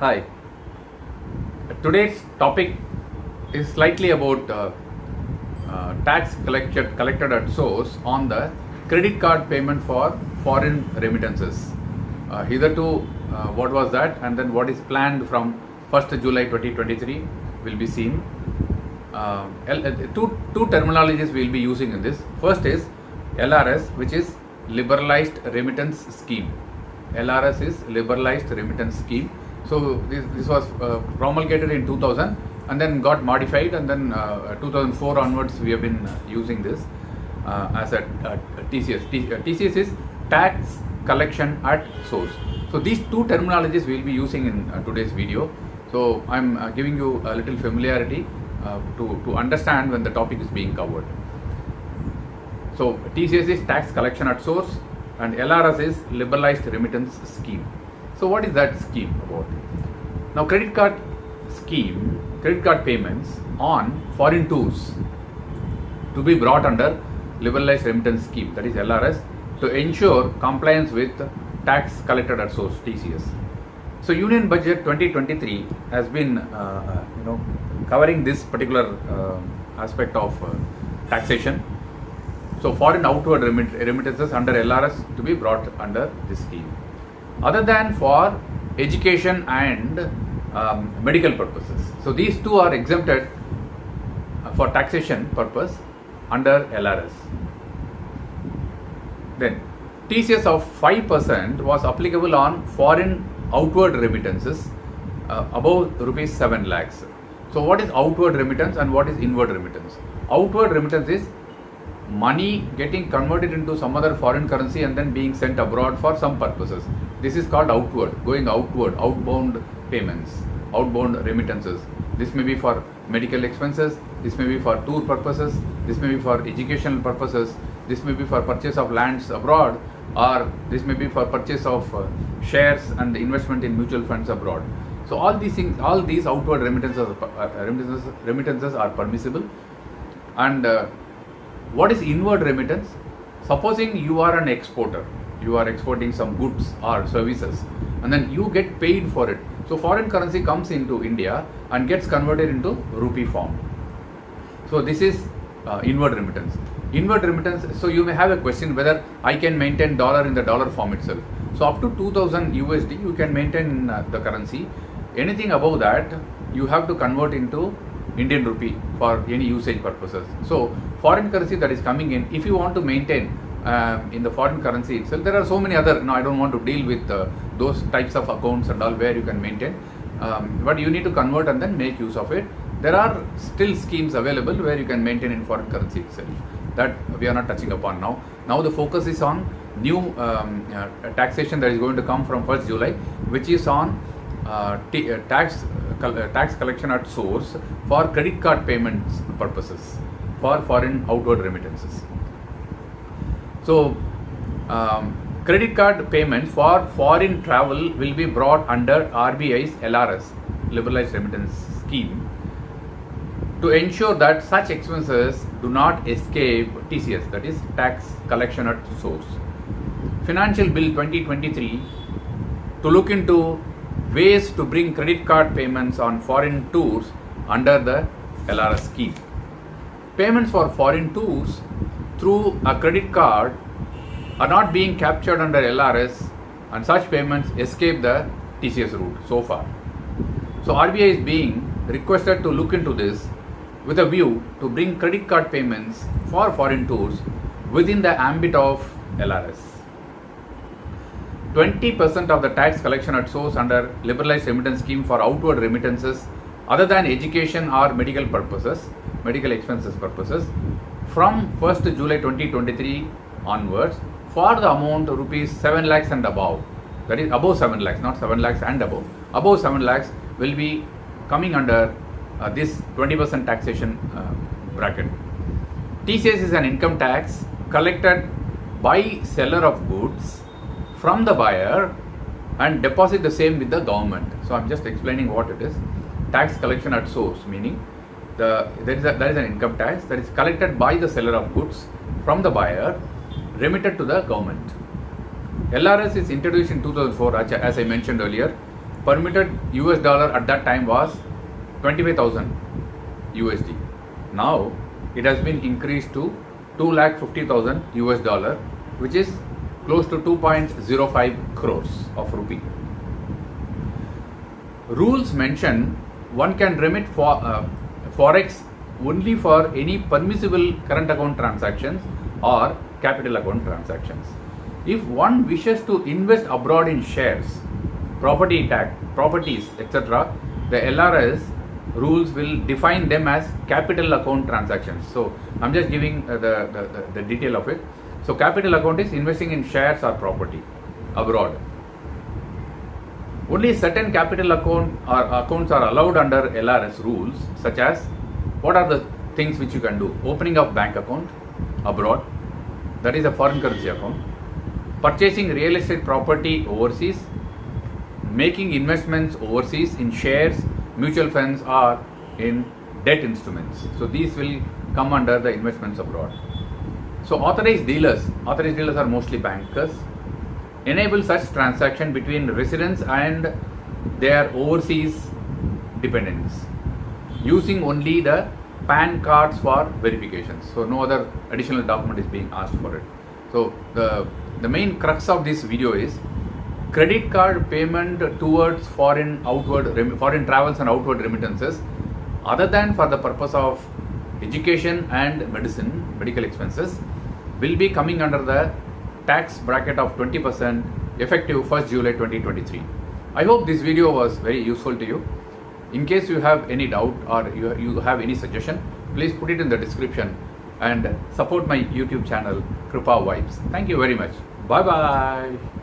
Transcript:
Hi. Today's topic is slightly about tax collected at source on the credit card payment for foreign remittances. Hitherto, what was that, and then what is planned from 1st July 2023 will be seen. Two terminologies we will be using in this. First is LRS, which is Liberalized Remittance Scheme. LRS is Liberalized Remittance Scheme. So this was promulgated in 2000 and then got modified, and then 2004 onwards we have been using this as a TCS. TCS is tax collection at source. So these two terminologies we will be using in today's video. So I'm giving you a little familiarity to understand when the topic is being covered. So TCS is tax collection at source and LRS is Liberalized Remittance Scheme. So what is that scheme about? Now credit card payments on foreign tours to be brought under Liberalized Remittance Scheme, that is LRS, to ensure compliance with tax collected at source, TCS. So Union Budget 2023 has been covering this particular aspect of taxation. So foreign outward remittances under LRS to be brought under this scheme. Other than for education and medical purposes. So these two are exempted for taxation purpose under LRS. Then TCS of 5% was applicable on foreign outward remittances above rupees 7 lakhs. So what is outward remittance and what is inward remittance? Outward remittance is money getting converted into some other foreign currency and then being sent abroad for some purposes. This is called outward, going outward, outbound payments, outbound remittances. This may be for medical expenses, this may be for tour purposes, this may be for educational purposes, this may be for purchase of lands abroad, or this may be for purchase of shares and investment in mutual funds abroad. So all these things, all these outward remittances are permissible. And what is inward remittance? Supposing you are an exporter, you are exporting some goods or services, and then you get paid for it. So foreign currency comes into India and gets converted into rupee form. So this is inward remittance. Inward remittance, so you may have a question whether I can maintain dollar in the dollar form itself. So up to 2000 USD you can maintain the currency. Anything above that you have to convert into Indian rupee for any usage purposes. So foreign currency that is coming in, if you want to maintain in the foreign currency itself, there are so many other, I don't want to deal with those types of accounts and all where you can maintain, but you need to convert and then make use of it. There are still schemes available where you can maintain in foreign currency itself. That we are not touching upon now. Now the focus is on new taxation that is going to come from 1st July, which is on tax collection at source for credit card payments purposes for foreign outward remittances. So credit card payments for foreign travel will be brought under RBI's LRS, Liberalized Remittance Scheme, to ensure that such expenses do not escape TCS, that is tax collection at source. Financial Bill 2023 to look into ways to bring credit card payments on foreign tours under the LRS scheme. Payments for foreign tours through a credit card are not being captured under LRS, and such payments escape the TCS route so far. So RBI is being requested to look into this with a view to bring credit card payments for foreign tours within the ambit of LRS. 20% of the tax collection at source under Liberalized Remittance Scheme for outward remittances other than education or medical expenses purposes from 1st July 2023 onwards for the amount of rupees 7 lakhs and above, that is above 7 lakhs, not 7 lakhs and above 7 lakhs will be coming under this 20% taxation bracket. TCS is an income tax collected by seller of goods from the buyer and deposit the same with the government. So I'm just explaining what it is. Tax collection at source, meaning there is an income tax that is collected by the seller of goods from the buyer, remitted to the government. LRS is introduced in 2004, as I mentioned earlier, permitted US dollar at that time was 25,000 USD. Now it has been increased to 2,50,000 US dollar, which is close to 2.05 crores of rupee. Rules mention one can remit forex only for any permissible current account transactions or capital account transactions. If one wishes to invest abroad in shares, properties, etc., the LRS rules will define them as capital account transactions. So I'm just giving the detail of it. So capital account is investing in shares or property abroad. Only certain capital accounts are allowed under LRS rules, such as what are the things which you can do? Opening of bank account abroad, that is a foreign currency account. Purchasing real estate property overseas, making investments overseas in shares, mutual funds, or in debt instruments. So these will come under the investments abroad. So authorized dealers are mostly bankers, enable such transaction between residents and their overseas dependents, using only the PAN cards for verifications. So no other additional document is being asked for it. So the main crux of this video is credit card payment towards foreign travels and outward remittances, other than for the purpose of education and medical expenses, will be coming under the tax bracket of 20% effective 1st July 2023. I hope this video was very useful to you. In case you have any doubt or you have any suggestion, please put it in the description and support my YouTube channel Kripa Vibes. Thank you very much. Bye bye.